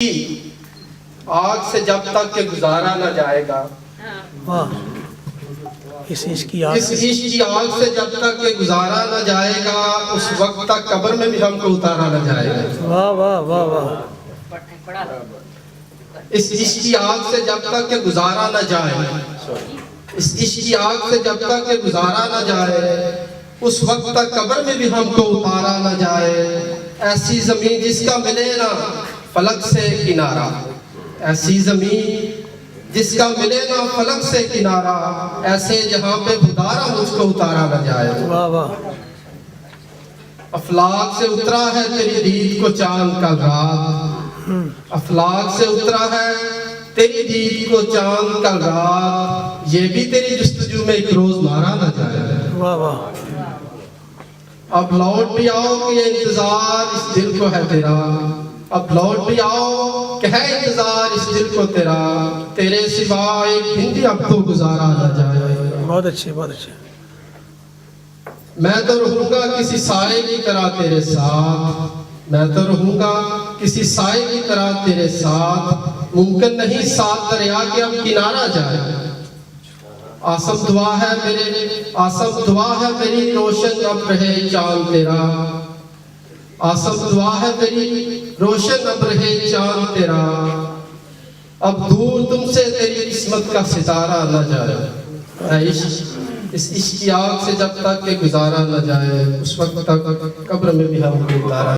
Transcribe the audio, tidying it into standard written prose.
آگ سے جب تک کہ گزارا نہ جائے گا، اس عشق کی آگ سے جب تک کہ گزارا نہ جائے گا، اس وقت تک قبر میں بھی ہم کو اتارا نہ جائے گا۔ واہ واہ واہ واہ، اس عشق کی آگ سے جب تک کہ گزارا نہ جائے، اس عشق کی آگ سے جب تک کہ گزارا نہ جائے، اس وقت تک قبر میں بھی ہم کو اتارا نہ جائے۔ ایسی زمین جس کا ملے نا فلک سے کنارہ، ایسی زمین جس کا ملے نا فلک سے کنارہ، ایسے جہاں پہ خدارہ مجھ کو اتارا نہ جائے۔ واہ واہ، افلاک سے اترا ہے تیری دید کو چاند کا رات، افلاک سے اترا ہے تیری دید کو چاند کا رات، یہ بھی تیری جستجو میں ایک روز مارا نہ جائے۔ واہ واہ، اب لوٹ بھی آؤ کہ یہ انتظار اس دل کو ہے تیرا، اب لوٹ بھی آؤ کہ ہے انتظار اس دل کو تیرا، تیرے سوا ایک دن بھی اب تو گزارا نہ جائے۔ بہت اچھے بہت اچھے۔ میں تو رہوں گا کسی سائے کی طرح تیرے ساتھ، میں تو رہوں گا کسی سائے کی طرح تیرے ساتھ، ممکن نہیں ساتھ دریا کے اب کنارہ جائے۔ آسم دعا ہے میری روشن اب رہے چاند تیرا، آسم دعا ہے میری روشن اب رہے چاند تیرا، اب دور تم سے تیری قسمت کا ستارہ نہ جائے۔ اے عشق، اس عشق کی آگ سے جب تک کہ گزارا نہ جائے، اس وقت تک قبر میں بھی ہم کو اتارا